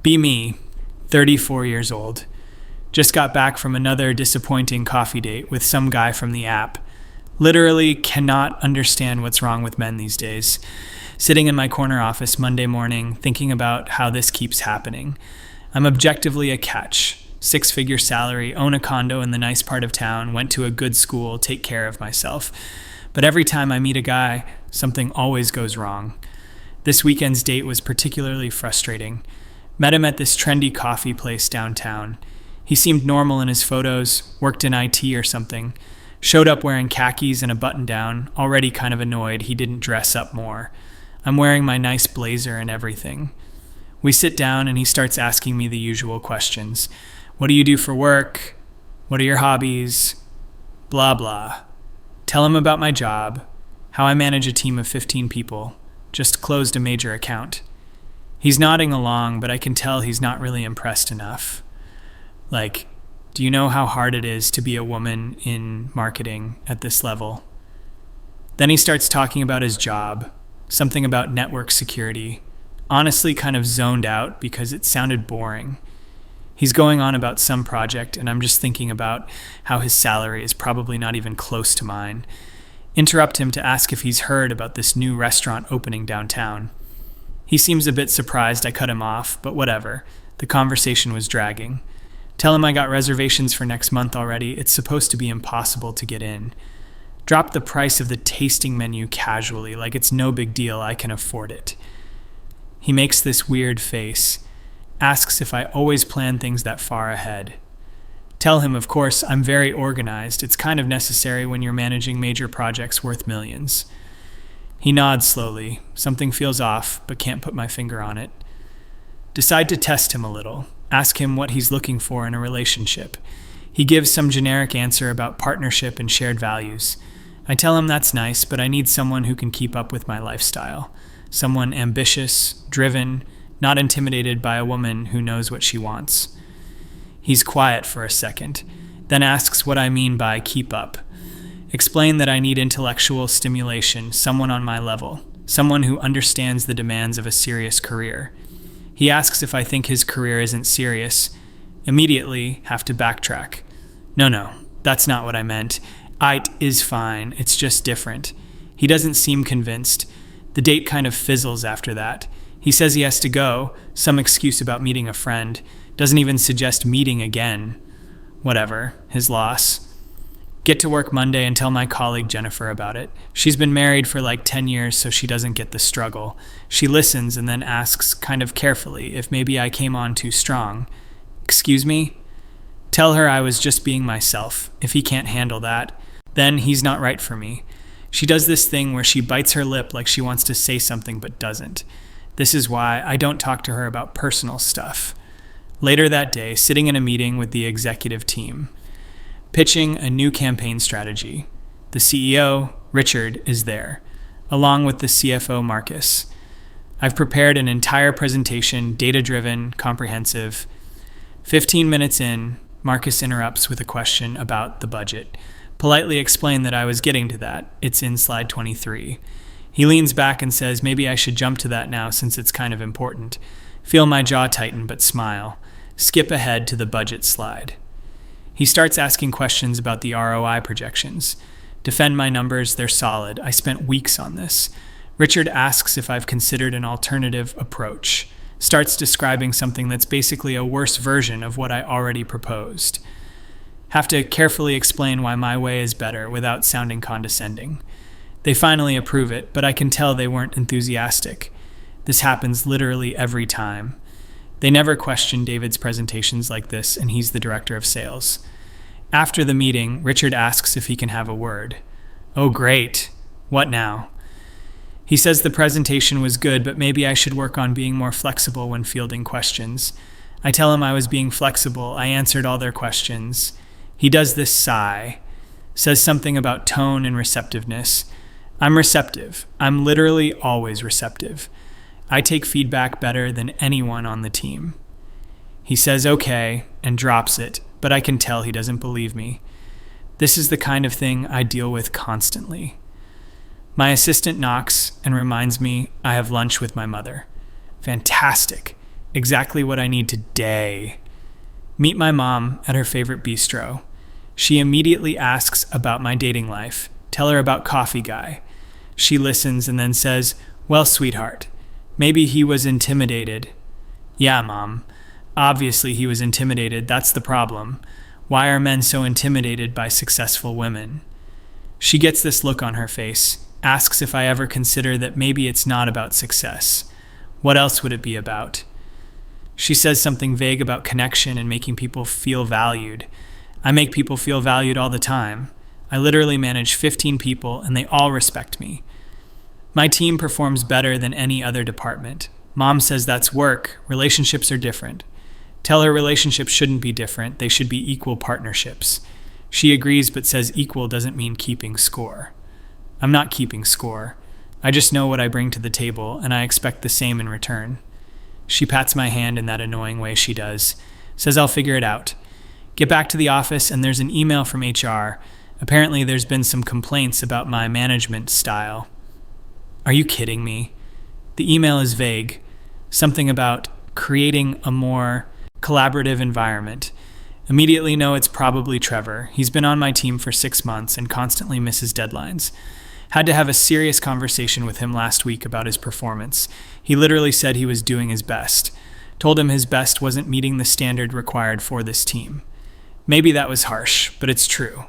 Be me, 34 years old. Just got back from another disappointing coffee date with some guy from the app. Literally cannot understand what's wrong with men these days. Sitting in my corner office Monday morning, thinking about how this keeps happening. I'm objectively a catch. 6-figure salary, own a condo in the nice part of town, went to a good school, take care of myself. But every time I meet a guy, something always goes wrong. This weekend's date was particularly frustrating. Met him at this trendy coffee place downtown. He seemed normal in his photos, worked in IT or something. Showed up wearing khakis and a button-down, already kind of annoyed he didn't dress up more. I'm wearing my nice blazer and everything. We sit down and he starts asking me the usual questions. What do you do for work? What are your hobbies? Blah, blah. Tell him about my job, how I manage a team of 15 people, just closed a major account. He's nodding along, but I can tell he's not really impressed enough. Like, do you know how hard it is to be a woman in marketing at this level? Then he starts talking about his job, something about network security. Honestly, kind of zoned out because it sounded boring. He's going on about some project, and I'm just thinking about how his salary is probably not even close to mine. Interrupt him to ask if he's heard about this new restaurant opening downtown. He seems a bit surprised I cut him off, but whatever. The conversation was dragging. Tell him I got reservations for next month already. It's supposed to be impossible to get in. Drop the price of the tasting menu casually, like it's no big deal, I can afford it. He makes this weird face. Asks if I always plan things that far ahead. Tell him, of course, I'm very organized. It's kind of necessary when you're managing major projects worth millions. He nods slowly. Something feels off, but can't put my finger on it. Decide to test him a little. Ask him what he's looking for in a relationship. He gives some generic answer about partnership and shared values. I tell him that's nice, but I need someone who can keep up with my lifestyle. Someone ambitious, driven, not intimidated by a woman who knows what she wants. He's quiet for a second, then asks what I mean by keep up. Explain that I need intellectual stimulation, someone on my level, someone who understands the demands of a serious career. He asks if I think his career isn't serious. Immediately have to backtrack. No, that's not what I meant. It is fine, it's just different. He doesn't seem convinced. The date kind of fizzles after that. He says he has to go, some excuse about meeting a friend. Doesn't even suggest meeting again. Whatever, his loss. Get to work Monday and tell my colleague Jennifer about it. She's been married for like 10 years, so she doesn't get the struggle. She listens and then asks kind of carefully if maybe I came on too strong. Excuse me? Tell her I was just being myself. If he can't handle that, then he's not right for me. She does this thing where she bites her lip like she wants to say something but doesn't. This is why I don't talk to her about personal stuff. Later that day, sitting in a meeting with the executive team, pitching a new campaign strategy. The CEO, Richard, is there, along with the CFO, Marcus. I've prepared an entire presentation, data-driven, comprehensive. 15 minutes in, Marcus interrupts with a question about the budget. Politely explain that I was getting to that. It's in slide 23. He leans back and says maybe I should jump to that now since it's kind of important. Feel my jaw tighten but smile. Skip ahead to the budget slide. He starts asking questions about the ROI projections. Defend my numbers, they're solid. I spent weeks on this. Richard asks if I've considered an alternative approach. Starts describing something that's basically a worse version of what I already proposed. Have to carefully explain why my way is better without sounding condescending. They finally approve it, but I can tell they weren't enthusiastic. This happens literally every time. They never question David's presentations like this, and he's the director of sales. After the meeting, Richard asks if he can have a word. Oh, great. What now? He says the presentation was good, but maybe I should work on being more flexible when fielding questions. I tell him I was being flexible. I answered all their questions. He does this sigh, says something about tone and receptiveness. I'm receptive. I'm literally always receptive. I take feedback better than anyone on the team. He says okay and drops it, but I can tell he doesn't believe me. This is the kind of thing I deal with constantly. My assistant knocks and reminds me I have lunch with my mother. Fantastic. Exactly what I need today. Meet my mom at her favorite bistro. She immediately asks about my dating life. Tell her about Coffee Guy. She listens and then says, "Well, sweetheart, maybe he was intimidated." Yeah, Mom. Obviously he was intimidated. That's the problem. Why are men so intimidated by successful women? She gets this look on her face, asks if I ever consider that maybe it's not about success. What else would it be about? She says something vague about connection and making people feel valued. I make people feel valued all the time. I literally manage 15 people and they all respect me. My team performs better than any other department. Mom says that's work. Relationships are different. Tell her relationships shouldn't be different. They should be equal partnerships. She agrees but says equal doesn't mean keeping score. I'm not keeping score. I just know what I bring to the table and I expect the same in return. She pats my hand in that annoying way she does. Says I'll figure it out. Get back to the office and there's an email from HR. Apparently there's been some complaints about my management style. Are you kidding me? The email is vague. Something about creating a more collaborative environment. Immediately know it's probably Trevor. He's been on my team for 6 months and constantly misses deadlines. Had to have a serious conversation with him last week about his performance. He literally said he was doing his best. Told him his best wasn't meeting the standard required for this team. Maybe that was harsh, but it's true.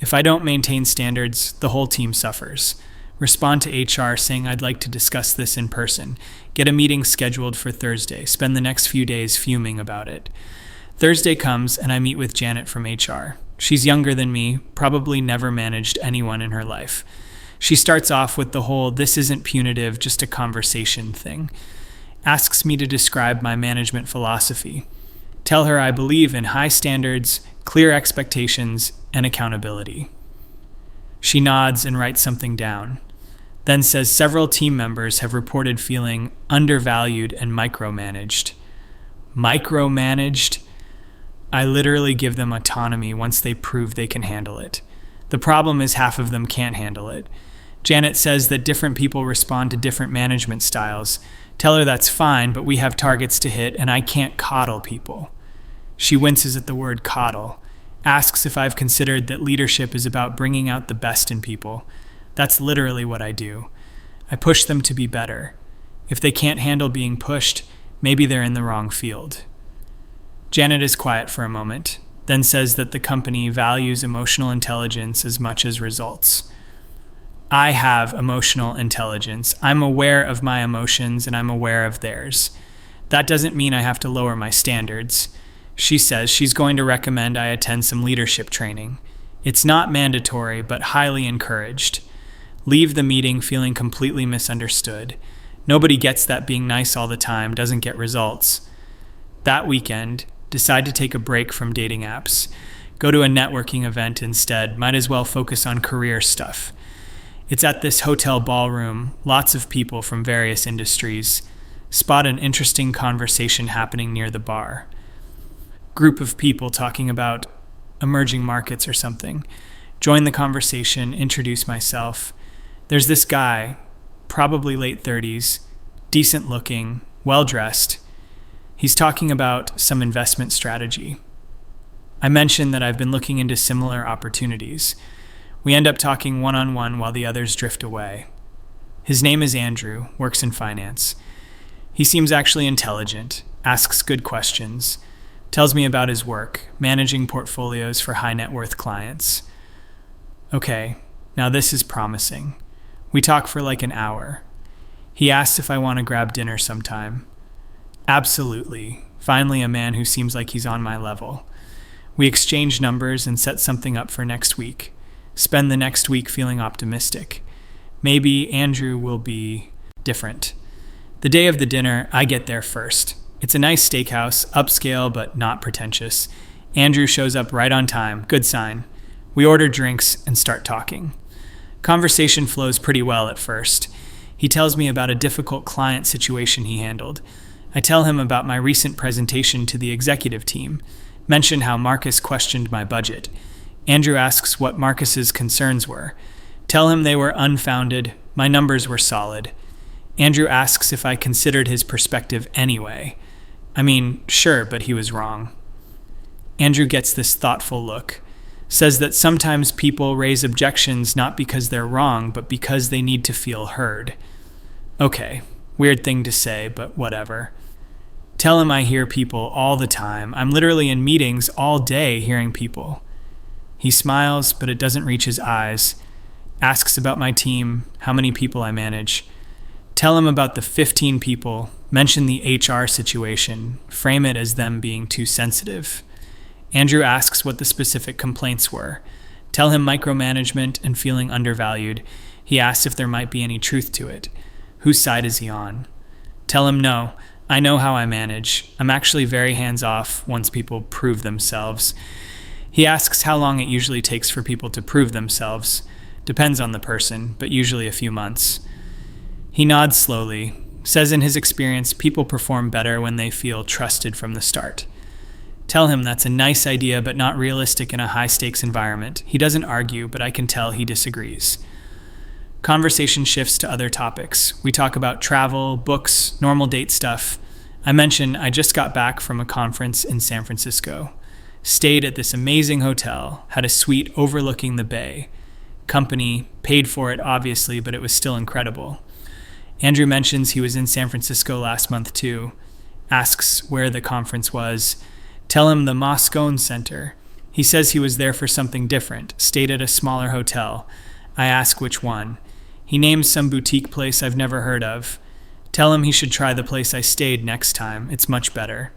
If I don't maintain standards, the whole team suffers. Respond to HR saying I'd like to discuss this in person. Get a meeting scheduled for Thursday. Spend the next few days fuming about it. Thursday comes and I meet with Janet from HR. She's younger than me, probably never managed anyone in her life. She starts off with the whole "this isn't punitive, just a conversation" thing. Asks me to describe my management philosophy. Tell her I believe in high standards, clear expectations, and accountability. She nods and writes something down. Then says several team members have reported feeling undervalued and micromanaged. Micromanaged? I literally give them autonomy once they prove they can handle it. The problem is half of them can't handle it. Janet says that different people respond to different management styles. Tell her that's fine, but we have targets to hit and I can't coddle people. She winces at the word coddle. Asks if I've considered that leadership is about bringing out the best in people. That's literally what I do. I push them to be better. If they can't handle being pushed, maybe they're in the wrong field. Janet is quiet for a moment, then says that the company values emotional intelligence as much as results. I have emotional intelligence. I'm aware of my emotions and I'm aware of theirs. That doesn't mean I have to lower my standards. She says she's going to recommend I attend some leadership training. It's not mandatory, but highly encouraged. Leave the meeting feeling completely misunderstood. Nobody gets that being nice all the time doesn't get results. That weekend, decide to take a break from dating apps. Go to a networking event instead. Might as well focus on career stuff. It's at this hotel ballroom, lots of people from various industries. Spot an interesting conversation happening near the bar. Group of people talking about emerging markets or something. Join the conversation, introduce myself. There's this guy, probably late 30s, decent looking, well-dressed. He's talking about some investment strategy. I mention that I've been looking into similar opportunities. We end up talking one-on-one while the others drift away. His name is Andrew, works in finance. He seems actually intelligent, asks good questions, tells me about his work, managing portfolios for high net worth clients. Okay, now this is promising. We talk for like an hour. He asks if I want to grab dinner sometime. Absolutely. Finally, a man who seems like he's on my level. We exchange numbers and set something up for next week. Spend the next week feeling optimistic. Maybe Andrew will be different. The day of the dinner, I get there first. It's a nice steakhouse, upscale but not pretentious. Andrew shows up right on time, good sign. We order drinks and start talking. Conversation flows pretty well at first. He tells me about a difficult client situation he handled. I tell him about my recent presentation to the executive team, mention how Marcus questioned my budget. Andrew asks what Marcus's concerns were. Tell him they were unfounded, my numbers were solid. Andrew asks if I considered his perspective anyway. I mean, sure, but he was wrong. Andrew gets this thoughtful look, says that sometimes people raise objections not because they're wrong, but because they need to feel heard. Okay, weird thing to say, but whatever. Tell him I hear people all the time. I'm literally in meetings all day hearing people. He smiles, but it doesn't reach his eyes. Asks about my team, how many people I manage. Tell him about the 15 people. Mention the HR situation. Frame it as them being too sensitive. Andrew asks what the specific complaints were. Tell him micromanagement and feeling undervalued. He asks if there might be any truth to it. Whose side is he on? Tell him no. I know how I manage. I'm actually very hands-off once people prove themselves. He asks how long it usually takes for people to prove themselves. Depends on the person, but usually a few months. He nods slowly, says in his experience people perform better when they feel trusted from the start. Tell him that's a nice idea but not realistic in a high-stakes environment. He doesn't argue, but I can tell he disagrees. Conversation shifts to other topics. We talk about travel, books, normal date stuff. I mention I just got back from a conference in San Francisco. Stayed at this amazing hotel, had a suite overlooking the bay. Company paid for it, obviously, but it was still incredible. Andrew mentions he was in San Francisco last month too. Asks where the conference was. Tell him the Moscone Center. He says he was there for something different, stayed at a smaller hotel. I ask which one. He names some boutique place I've never heard of. Tell him he should try the place I stayed next time. It's much better.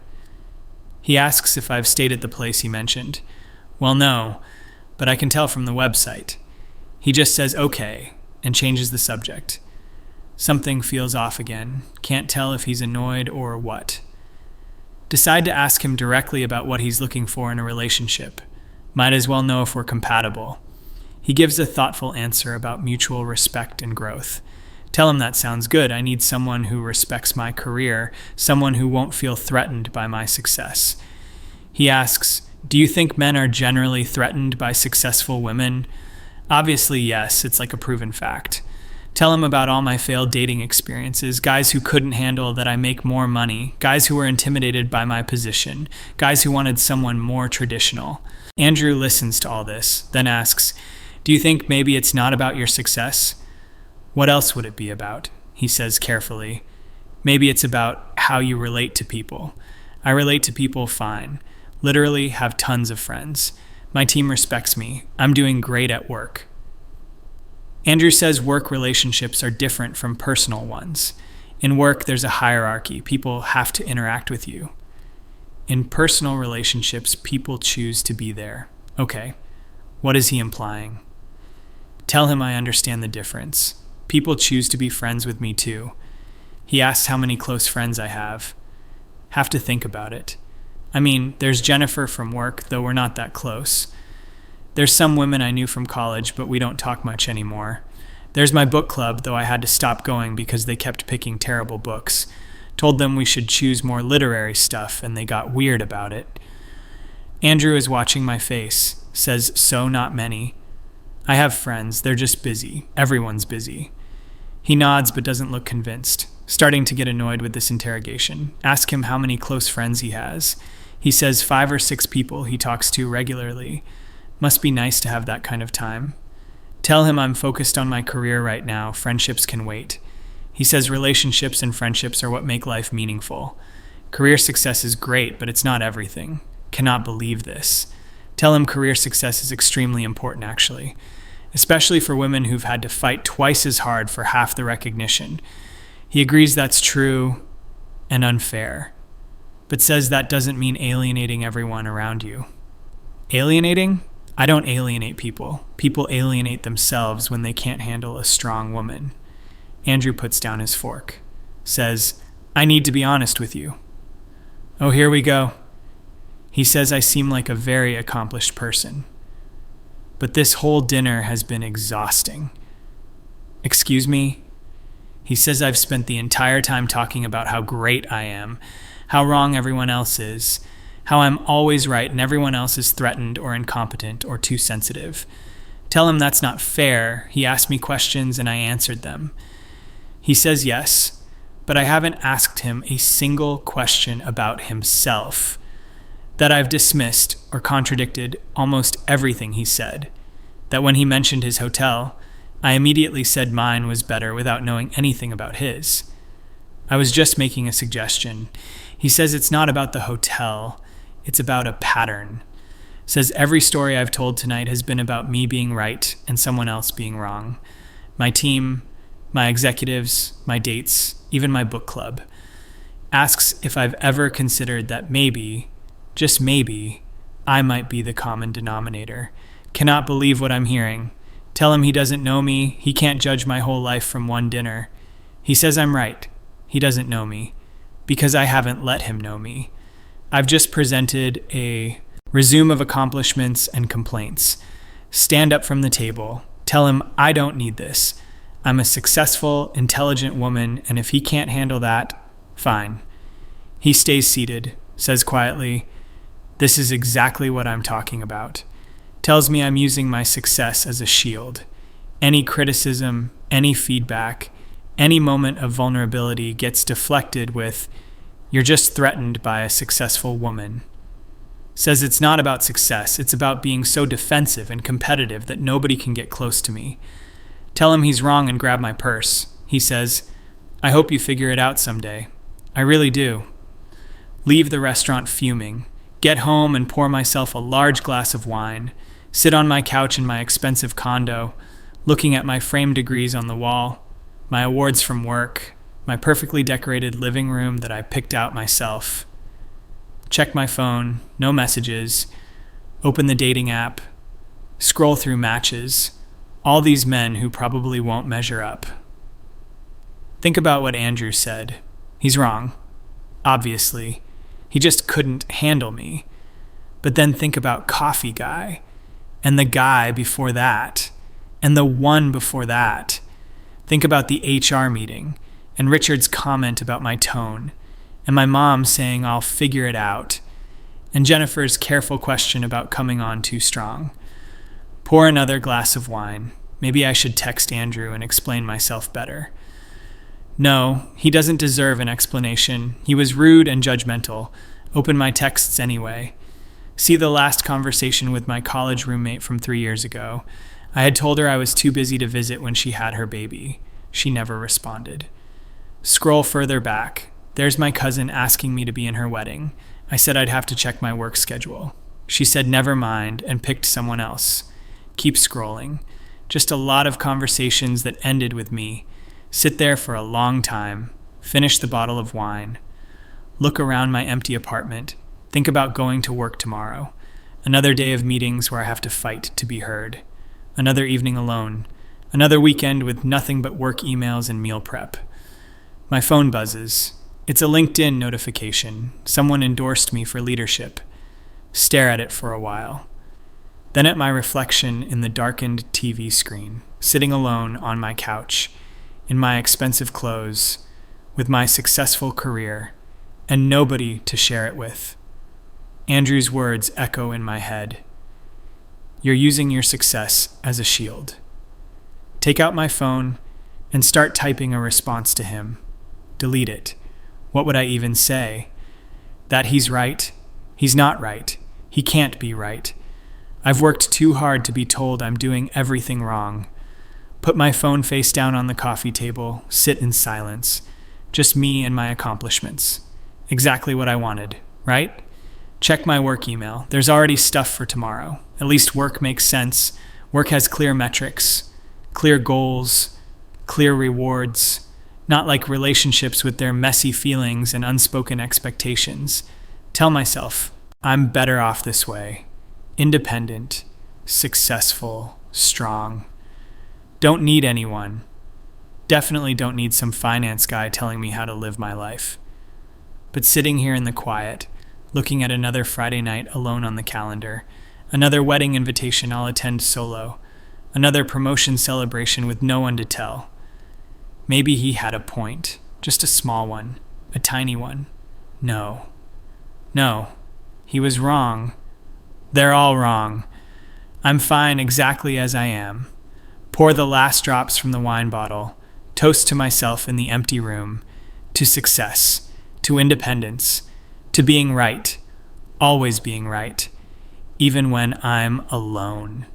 He asks if I've stayed at the place he mentioned. Well, no, but I can tell from the website. He just says okay and changes the subject. Something feels off again. Can't tell if he's annoyed or what. Decide to ask him directly about what he's looking for in a relationship. Might as well know if we're compatible. He gives a thoughtful answer about mutual respect and growth. Tell him that sounds good. I need someone who respects my career, someone who won't feel threatened by my success. He asks, do you think men are generally threatened by successful women? Obviously, yes. It's like a proven fact. Tell him about all my failed dating experiences, guys who couldn't handle that I make more money, guys who were intimidated by my position, guys who wanted someone more traditional. Andrew listens to all this, then asks, do you think maybe it's not about your success? What else would it be about? He says carefully. Maybe it's about how you relate to people. I relate to people fine. Literally have tons of friends. My team respects me. I'm doing great at work. Andrew says work relationships are different from personal ones. In work, there's a hierarchy. People have to interact with you. In personal relationships, people choose to be there. Okay, what is he implying? Tell him I understand the difference. People choose to be friends with me too. He asks how many close friends I have. Have to think about it. I mean, there's Jennifer from work, though we're not that close. There's some women I knew from college, but we don't talk much anymore. There's my book club, though I had to stop going because they kept picking terrible books. Told them we should choose more literary stuff, and they got weird about it. Andrew is watching my face, says so not many. I have friends, they're just busy. Everyone's busy. He nods but doesn't look convinced, starting to get annoyed with this interrogation. Ask him how many close friends he has. He says 5 or 6 people he talks to regularly. Must be nice to have that kind of time. Tell him I'm focused on my career right now. Friendships can wait. He says relationships and friendships are what make life meaningful. Career success is great, but it's not everything. Cannot believe this. Tell him career success is extremely important, actually. Especially for women who've had to fight twice as hard for half the recognition. He agrees that's true and unfair, but says that doesn't mean alienating everyone around you. Alienating? I don't alienate people. People alienate themselves when they can't handle a strong woman. Andrew puts down his fork. Says, I need to be honest with you. Oh, here we go. He says I seem like a very accomplished person. But this whole dinner has been exhausting. Excuse me? He says I've spent the entire time talking about how great I am, how wrong everyone else is, how I'm always right and everyone else is threatened or incompetent or too sensitive. Tell him that's not fair. He asked me questions and I answered them. He says yes, but I haven't asked him a single question about himself. That I've dismissed or contradicted almost everything he said. That when he mentioned his hotel, I immediately said mine was better without knowing anything about his. I was just making a suggestion. He says it's not about the hotel, it's about a pattern. Says every story I've told tonight has been about me being right and someone else being wrong. My team, my executives, my dates, even my book club. Asks if I've ever considered that maybe, just maybe, I might be the common denominator. Cannot believe what I'm hearing. Tell him he doesn't know me, he can't judge my whole life from one dinner. He says I'm right. He doesn't know me. Because I haven't let him know me. I've just presented a resume of accomplishments and complaints. Stand up from the table. Tell him I don't need this. I'm a successful, intelligent woman, and if he can't handle that, fine. He stays seated, says quietly, "This is exactly what I'm talking about." Tells me I'm using my success as a shield. Any criticism, any feedback, any moment of vulnerability gets deflected with, "You're just threatened by a successful woman." Says it's not about success, it's about being so defensive and competitive that nobody can get close to me. Tell him he's wrong and grab my purse. He says, "I hope you figure it out someday." I really do. Leave the restaurant fuming. Get home and pour myself a large glass of wine. Sit on my couch in my expensive condo, looking at my framed degrees on the wall, my awards from work, my perfectly decorated living room that I picked out myself. Check my phone, no messages, open the dating app, scroll through matches, all these men who probably won't measure up. Think about what Andrew said. He's wrong. Obviously. He just couldn't handle me. But then think about Coffee Guy, and the guy before that, and the one before that. Think about the HR meeting, and Richard's comment about my tone, and my mom saying I'll figure it out, and Jennifer's careful question about coming on too strong. Pour another glass of wine. Maybe I should text Andrew and explain myself better. No, he doesn't deserve an explanation. He was rude and judgmental. Open my texts anyway. See the last conversation with my college roommate from 3 years ago. I had told her I was too busy to visit when she had her baby. She never responded. Scroll further back. There's my cousin asking me to be in her wedding. I said I'd have to check my work schedule. She said never mind and picked someone else. Keep scrolling. Just a lot of conversations that ended with me. Sit there for a long time. Finish the bottle of wine. Look around my empty apartment. Think about going to work tomorrow. Another day of meetings where I have to fight to be heard. Another evening alone. Another weekend with nothing but work emails and meal prep. My phone buzzes. It's a LinkedIn notification. Someone endorsed me for leadership. Stare at it for a while. Then at my reflection in the darkened TV screen, sitting alone on my couch, in my expensive clothes, with my successful career, and nobody to share it with. Andrew's words echo in my head. You're using your success as a shield. Take out my phone and start typing a response to him. Delete it. What would I even say? That he's right? He's not right. He can't be right. I've worked too hard to be told I'm doing everything wrong. Put my phone face down on the coffee table, sit in silence. Just me and my accomplishments. Exactly what I wanted, right? Check my work email. There's already stuff for tomorrow. At least work makes sense. Work has clear metrics, clear goals, clear rewards. Not like relationships with their messy feelings and unspoken expectations. Tell myself, I'm better off this way. Independent, successful, strong. Don't need anyone. Definitely don't need some finance guy telling me how to live my life. But sitting here in the quiet, looking at another Friday night alone on the calendar, another wedding invitation I'll attend solo, another promotion celebration with no one to tell. Maybe he had a point, just a small one, a tiny one. No, he was wrong. They're all wrong. I'm fine exactly as I am. Pour the last drops from the wine bottle, toast to myself in the empty room, to success, to independence, to being right, always being right, even when I'm alone.